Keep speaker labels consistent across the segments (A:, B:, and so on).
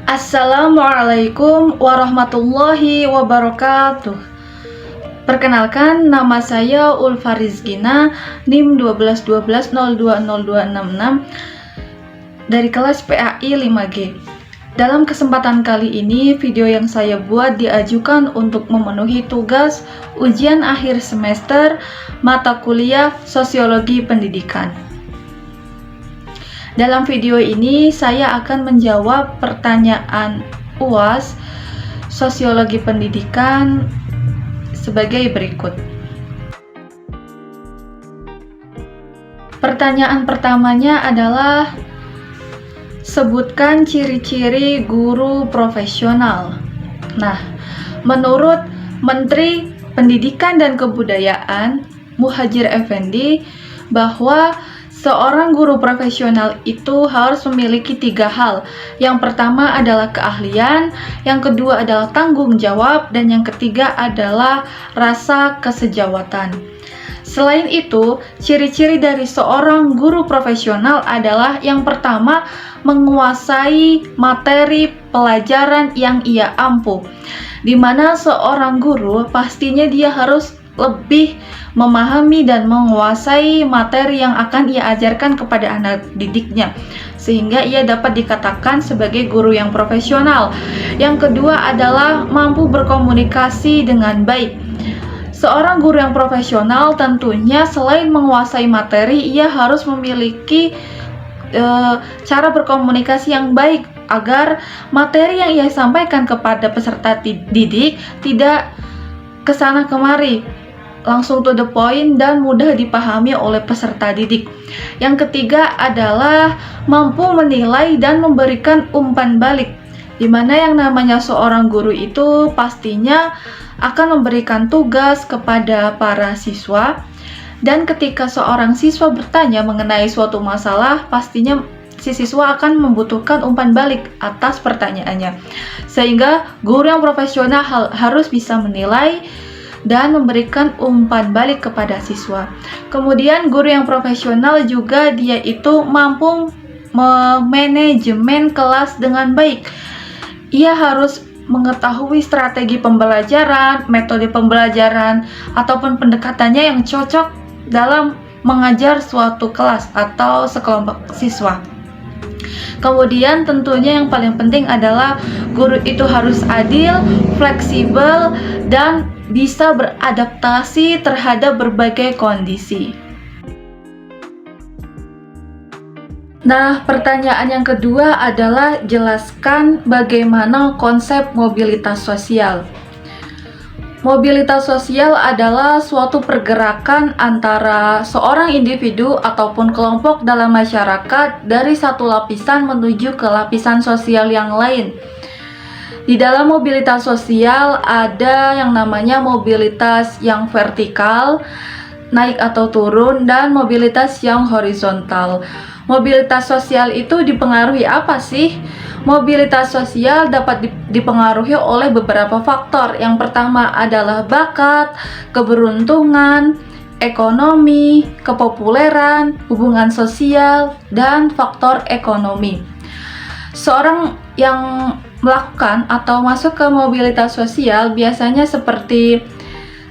A: Assalamualaikum warahmatullahi wabarakatuh. Perkenalkan, nama saya Ulfa Rizkina, NIM 1212020266 dari kelas PAI 5G. Dalam kesempatan kali ini, video yang saya buat diajukan untuk memenuhi tugas ujian akhir semester mata kuliah Sosiologi Pendidikan. Dalam video ini, saya akan menjawab pertanyaan UAS Sosiologi Pendidikan sebagai berikut. Pertanyaan pertamanya adalah, sebutkan ciri-ciri guru profesional. Nah, menurut Menteri Pendidikan dan Kebudayaan Muhadjir Effendi, bahwa seorang guru profesional itu harus memiliki 3 hal. Yang pertama adalah keahlian, yang kedua adalah tanggung jawab, dan yang ketiga adalah rasa kesejawatan. Selain itu, ciri-ciri dari seorang guru profesional adalah yang pertama, menguasai materi pelajaran yang ia ampu. Di mana seorang guru pastinya dia harus lebih memahami dan menguasai materi yang akan ia ajarkan kepada anak didiknya, sehingga ia dapat dikatakan sebagai guru yang profesional. Yang kedua adalah mampu berkomunikasi dengan baik. Seorang guru yang profesional tentunya selain menguasai materi, ia harus memiliki cara berkomunikasi yang baik agar materi yang ia sampaikan kepada peserta didik tidak kesana kemari, langsung to the point dan mudah dipahami oleh peserta didik. Yang ketiga adalah mampu menilai dan memberikan umpan balik, di mana yang namanya seorang guru itu pastinya akan memberikan tugas kepada para siswa, dan ketika seorang siswa bertanya mengenai suatu masalah, pastinya si siswa akan membutuhkan umpan balik atas pertanyaannya, sehingga guru yang profesional harus bisa menilai dan memberikan umpan balik kepada siswa. Kemudian guru yang profesional juga dia itu mampu memanajemen kelas dengan baik. Ia harus mengetahui strategi pembelajaran, metode pembelajaran, ataupun pendekatannya yang cocok dalam mengajar suatu kelas atau sekelompok siswa. Kemudian tentunya yang paling penting adalah guru itu harus adil, fleksibel, dan bisa beradaptasi terhadap berbagai kondisi. Nah, pertanyaan yang kedua adalah jelaskan bagaimana konsep mobilitas sosial. Mobilitas sosial adalah suatu pergerakan antara seorang individu ataupun kelompok dalam masyarakat dari satu lapisan menuju ke lapisan sosial yang lain. Di dalam mobilitas sosial ada yang namanya mobilitas yang vertikal, naik atau turun, dan mobilitas yang horizontal. Mobilitas sosial itu dipengaruhi apa sih? Mobilitas sosial dapat dipengaruhi oleh beberapa faktor. Yang pertama adalah bakat, keberuntungan, ekonomi, kepopuleran, hubungan sosial, dan faktor ekonomi. Seorang yang melakukan atau masuk ke mobilitas sosial biasanya seperti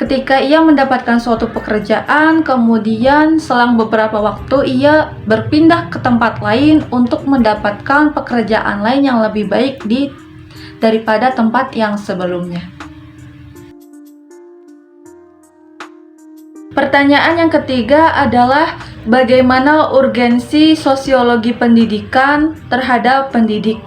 A: ketika ia mendapatkan suatu pekerjaan, kemudian selang beberapa waktu ia berpindah ke tempat lain untuk mendapatkan pekerjaan lain yang lebih baik daripada tempat yang sebelumnya. Pertanyaan yang ketiga adalah bagaimana urgensi sosiologi pendidikan terhadap pendidik.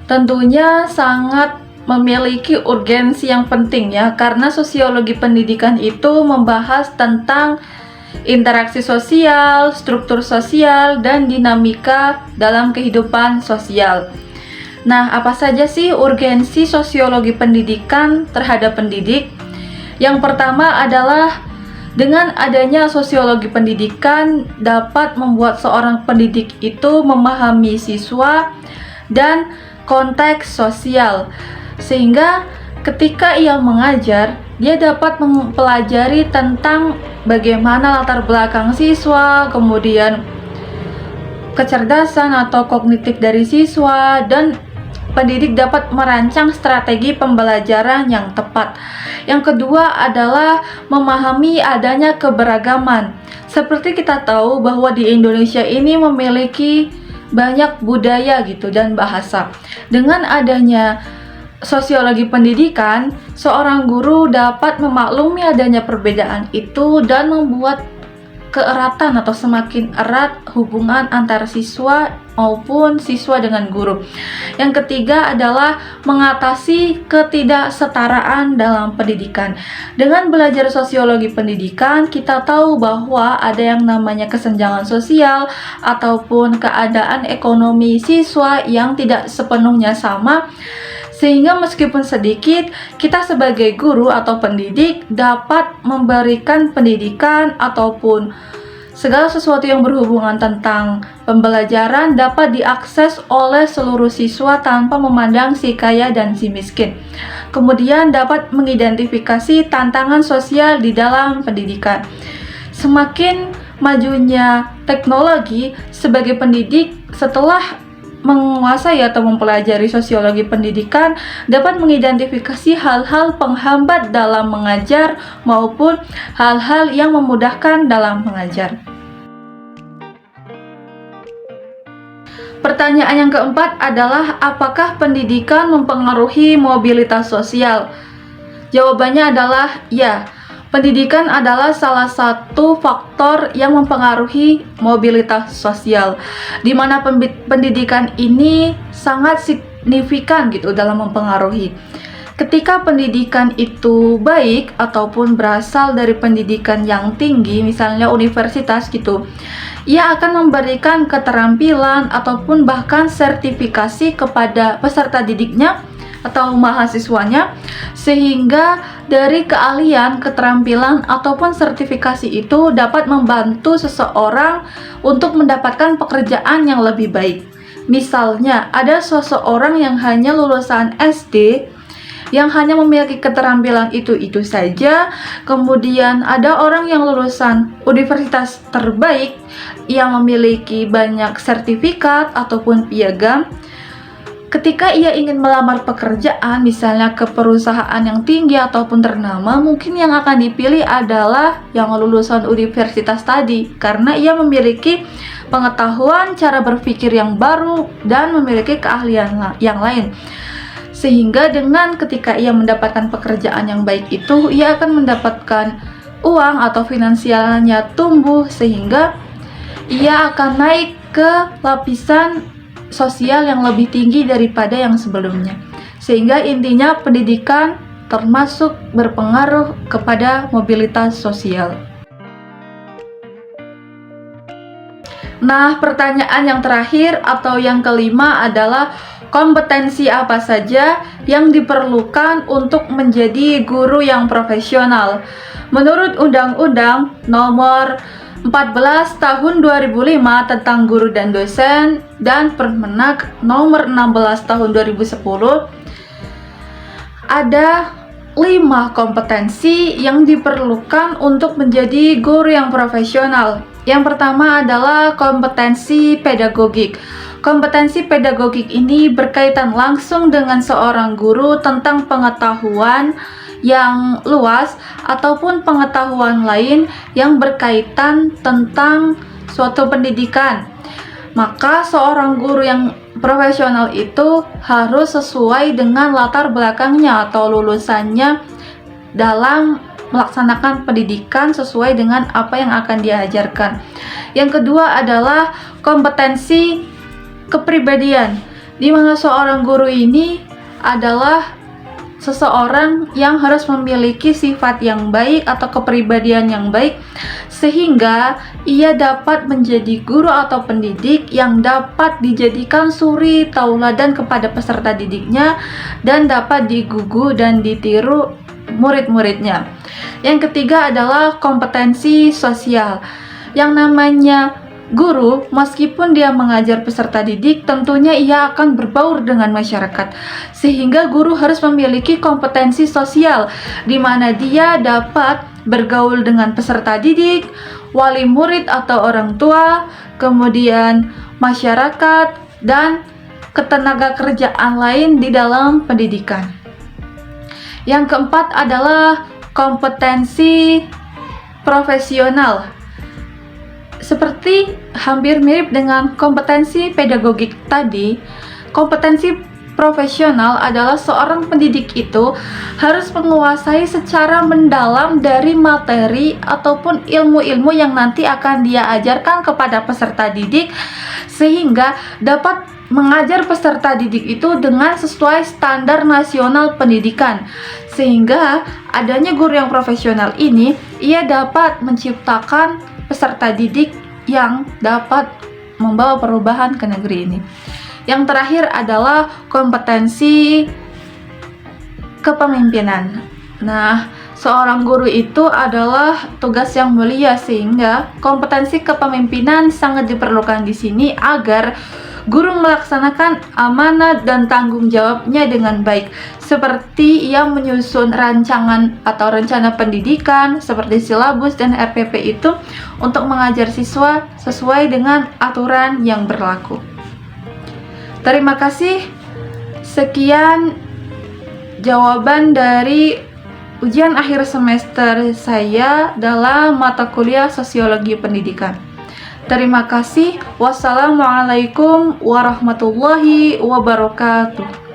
A: Tentunya sangat memiliki urgensi yang penting ya, karena sosiologi pendidikan itu membahas tentang interaksi sosial, struktur sosial, dan dinamika dalam kehidupan sosial. Nah, apa saja sih urgensi sosiologi pendidikan terhadap pendidik? Yang pertama adalah dengan adanya sosiologi pendidikan dapat membuat seorang pendidik itu memahami siswa dan konteks sosial, sehingga ketika ia mengajar, dia dapat mempelajari tentang bagaimana latar belakang siswa, kemudian kecerdasan atau kognitif dari siswa, dan pendidik dapat merancang strategi pembelajaran yang tepat. Yang kedua adalah memahami adanya keberagaman. Seperti kita tahu bahwa di Indonesia ini memiliki banyak budaya gitu dan bahasa. Dengan adanya sosiologi pendidikan, seorang guru dapat memaklumi adanya perbedaan itu dan membuat keeratan atau semakin erat hubungan antara siswa maupun siswa dengan guru. Yang ketiga adalah mengatasi ketidaksetaraan dalam pendidikan. Dengan belajar sosiologi pendidikan, kita tahu bahwa ada yang namanya kesenjangan sosial ataupun keadaan ekonomi siswa yang tidak sepenuhnya sama, sehingga meskipun sedikit, kita sebagai guru atau pendidik dapat memberikan pendidikan ataupun segala sesuatu yang berhubungan tentang pembelajaran dapat diakses oleh seluruh siswa tanpa memandang si kaya dan si miskin. Kemudian dapat mengidentifikasi tantangan sosial di dalam pendidikan. Semakin majunya teknologi, sebagai pendidik setelah menguasai atau mempelajari sosiologi pendidikan dapat mengidentifikasi hal-hal penghambat dalam mengajar maupun hal-hal yang memudahkan dalam mengajar. Pertanyaan yang keempat adalah apakah pendidikan mempengaruhi mobilitas sosial? Jawabannya adalah ya. Pendidikan adalah salah satu faktor yang mempengaruhi mobilitas sosial, di mana pendidikan ini sangat signifikan gitu dalam mempengaruhi. Ketika pendidikan itu baik ataupun berasal dari pendidikan yang tinggi, misalnya universitas gitu, ia akan memberikan keterampilan ataupun bahkan sertifikasi kepada peserta didiknya atau mahasiswanya, sehingga dari keahlian, keterampilan, ataupun sertifikasi itu dapat membantu seseorang untuk mendapatkan pekerjaan yang lebih baik. Misalnya, ada seseorang yang hanya lulusan SD, yang hanya memiliki keterampilan itu saja, kemudian ada orang yang lulusan universitas terbaik, yang memiliki banyak sertifikat ataupun piagam. Ketika ia ingin melamar pekerjaan, misalnya ke perusahaan yang tinggi ataupun ternama, mungkin yang akan dipilih adalah yang lulusan universitas tadi, karena ia memiliki pengetahuan, cara berpikir yang baru, dan memiliki keahlian yang lain. Sehingga dengan ketika ia mendapatkan pekerjaan yang baik itu, ia akan mendapatkan uang atau finansialnya tumbuh, sehingga ia akan naik ke lapisan sosial yang lebih tinggi daripada yang sebelumnya. Sehingga intinya pendidikan termasuk berpengaruh kepada mobilitas sosial. Nah, pertanyaan yang terakhir atau yang kelima adalah kompetensi apa saja yang diperlukan untuk menjadi guru yang profesional. Menurut Undang-Undang Nomor 14 Tahun 2005 tentang guru dan dosen dan Permenak Nomor 16 Tahun 2010, ada 5 kompetensi yang diperlukan untuk menjadi guru yang profesional. Yang pertama adalah kompetensi pedagogik. Kompetensi pedagogik ini berkaitan langsung dengan seorang guru tentang pengetahuan yang luas ataupun pengetahuan lain yang berkaitan tentang suatu pendidikan. Maka seorang guru yang profesional itu harus sesuai dengan latar belakangnya atau lulusannya dalam melaksanakan pendidikan sesuai dengan apa yang akan diajarkan. Yang kedua adalah kompetensi kepribadian, di mana seorang guru ini adalah seseorang yang harus memiliki sifat yang baik atau kepribadian yang baik, sehingga ia dapat menjadi guru atau pendidik yang dapat dijadikan suri tauladan kepada peserta didiknya dan dapat digugu dan ditiru murid-muridnya. Yang ketiga adalah kompetensi sosial. Yang namanya guru, meskipun dia mengajar peserta didik, tentunya ia akan berbaur dengan masyarakat. Sehingga guru harus memiliki kompetensi sosial, di mana dia dapat bergaul dengan peserta didik, wali murid atau orang tua, kemudian masyarakat, dan ketenaga kerjaan lain di dalam pendidikan. Yang keempat adalah kompetensi profesional. Seperti hampir mirip dengan kompetensi pedagogik tadi, kompetensi profesional adalah seorang pendidik itu harus menguasai secara mendalam dari materi ataupun ilmu-ilmu yang nanti akan dia ajarkan kepada peserta didik, sehingga dapat mengajar peserta didik itu dengan sesuai standar nasional pendidikan. Sehingga adanya guru yang profesional ini, ia dapat menciptakan peserta didik yang dapat membawa perubahan ke negeri ini. Yang terakhir adalah kompetensi kepemimpinan. Nah, seorang guru itu adalah tugas yang mulia, sehingga kompetensi kepemimpinan sangat diperlukan di sini agar guru melaksanakan amanat dan tanggung jawabnya dengan baik, seperti ia menyusun rancangan atau rencana pendidikan seperti silabus dan RPP itu untuk mengajar siswa sesuai dengan aturan yang berlaku. Terima kasih. Sekian jawaban dari ujian akhir semester saya dalam mata kuliah Sosiologi Pendidikan. Terima kasih. Wassalamualaikum warahmatullahi wabarakatuh.